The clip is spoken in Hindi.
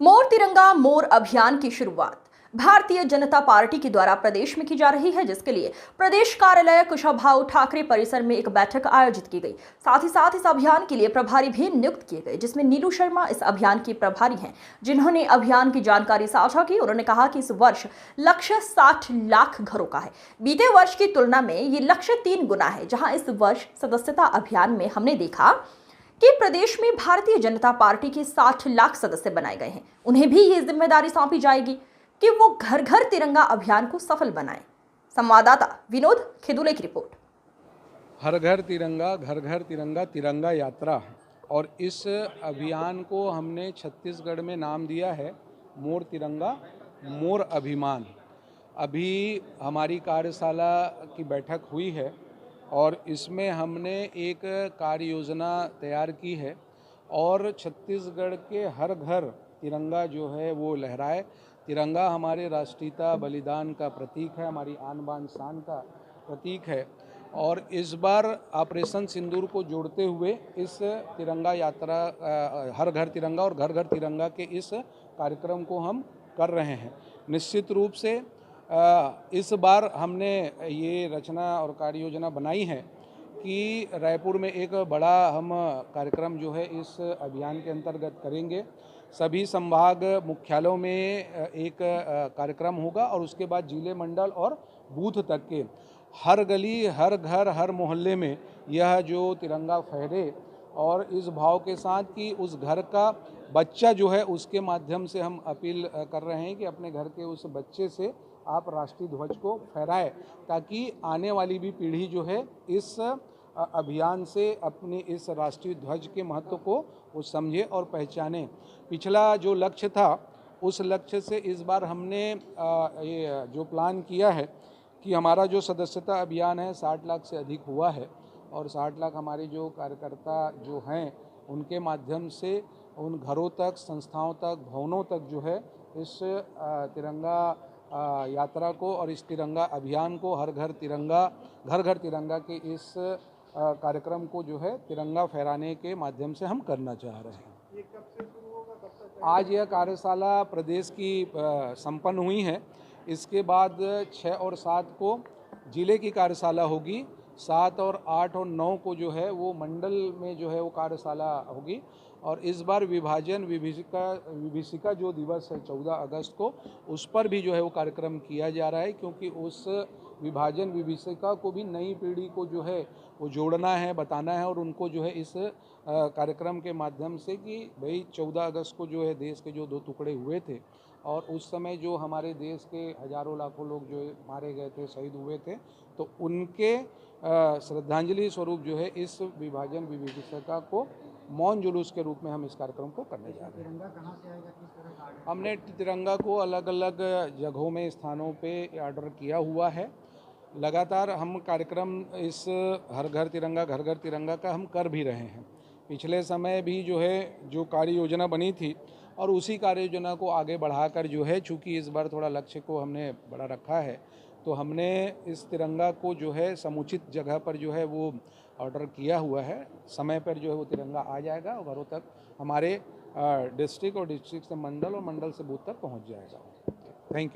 मोर तिरंगा मोर अभियान की शुरुआत भारतीय जनता पार्टी के द्वारा प्रदेश में की जा रही है, जिसके लिए प्रदेश कार्यालय कुशाभाऊ ठाकरे परिसर में एक बैठक आयोजित की गई। साथ ही साथ इस अभियान के लिए प्रभारी भी नियुक्त किए गए, जिसमें नीलू शर्मा इस अभियान की प्रभारी हैं, जिन्होंने अभियान की जानकारी साझा की। उन्होंने कहा कि इस वर्ष लक्ष्य 60 लाख घरों का है। बीते वर्ष की तुलना में ये लक्ष्य 3 गुना है। जहां इस वर्ष सदस्यता अभियान में हमने देखा कि प्रदेश में भारतीय जनता पार्टी के 60 लाख सदस्य बनाए गए हैं। उन्हें भी ये जिम्मेदारी सौंपी जाएगी कि वो घर घर तिरंगा अभियान को सफल बनाएं। संवाददाता विनोद खिदुले की रिपोर्ट। हर घर तिरंगा, घर घर तिरंगा, तिरंगा यात्रा। और इस अभियान को हमने छत्तीसगढ़ में नाम दिया है मोर तिरंगा मोर अभिमान। अभी हमारी कार्यशाला की बैठक हुई है और इसमें हमने एक कार्य योजना तैयार की है और छत्तीसगढ़ के हर घर तिरंगा जो है वो लहराए। तिरंगा हमारे राष्ट्रीयता बलिदान का प्रतीक है, हमारी आन बान शान का प्रतीक है। और इस बार ऑपरेशन सिंदूर को जोड़ते हुए इस तिरंगा यात्रा हर घर तिरंगा और घर घर तिरंगा के इस कार्यक्रम को हम कर रहे हैं। निश्चित रूप से इस बार हमने ये रचना और कार्य योजना बनाई है कि रायपुर में एक बड़ा हम कार्यक्रम जो है इस अभियान के अंतर्गत करेंगे। सभी संभाग मुख्यालयों में एक कार्यक्रम होगा और उसके बाद जिले मंडल और बूथ तक के हर गली, हर घर, हर मोहल्ले में यह जो तिरंगा फहरे और इस भाव के साथ कि उस घर का बच्चा जो है उसके माध्यम से हम अपील कर रहे हैं कि अपने घर के उस बच्चे से आप राष्ट्रीय ध्वज को फहराएं, ताकि आने वाली भी पीढ़ी जो है इस अभियान से अपने इस राष्ट्रीय ध्वज के महत्व को वो समझे और पहचाने। पिछला जो लक्ष्य था उस लक्ष्य से इस बार हमने ये जो प्लान किया है कि हमारा जो सदस्यता अभियान है 60 लाख से अधिक हुआ है और 60 लाख हमारे जो कार्यकर्ता जो हैं उनके माध्यम से उन घरों तक, संस्थाओं तक, भवनों तक जो है इस तिरंगा यात्रा को और इस तिरंगा अभियान को हर घर घर तिरंगा के इस कार्यक्रम को जो है तिरंगा फहराने के माध्यम से हम करना चाह रहे हैं। ये कब से शुरू होगा, कब तक? आज यह कार्यशाला प्रदेश की संपन्न हुई है। इसके बाद 6 और 7 को जिले की कार्यशाला होगी। 7 और 8 और 9 को जो है वो मंडल में जो है वो कार्यशाला होगी। और इस बार विभाजन विभीषिका जो दिवस है 14 अगस्त को, उस पर भी जो है वो कार्यक्रम किया जा रहा है, क्योंकि उस विभाजन विभीषिका को भी नई पीढ़ी को जो है वो जोड़ना है, बताना है और उनको जो है इस कार्यक्रम के माध्यम से कि भाई 14 अगस्त को जो है देश के जो 2 टुकड़े हुए थे और उस समय जो हमारे देश के हजारों लाखों लोग जो मारे गए थे, शहीद हुए थे, तो उनके श्रद्धांजलि स्वरूप जो है इस विभाजन विभीषिका को मौन जुलूस के रूप में हम इस कार्यक्रम को करने जा रहे हैं। तिरंगा कहाँ से आएगा, किस तरह का आर्डर? हमने तिरंगा को अलग अलग जगहों में, स्थानों पे ऑर्डर किया हुआ है। लगातार हम कार्यक्रम इस हर घर तिरंगा का हम कर भी रहे हैं। पिछले समय भी जो है जो कार्य योजना बनी थी और उसी कार्य योजना को आगे बढ़ाकर जो है, चूँकि इस बार थोड़ा लक्ष्य को हमने बड़ा रखा है, तो हमने इस तिरंगा को जो है समुचित जगह पर जो है वो ऑर्डर किया हुआ है। समय पर जो है वो तिरंगा आ जाएगा और घरों तक हमारे डिस्ट्रिक्ट और डिस्ट्रिक्ट से मंडल और मंडल से बूथ तक पहुंच जाएगा। Thank you.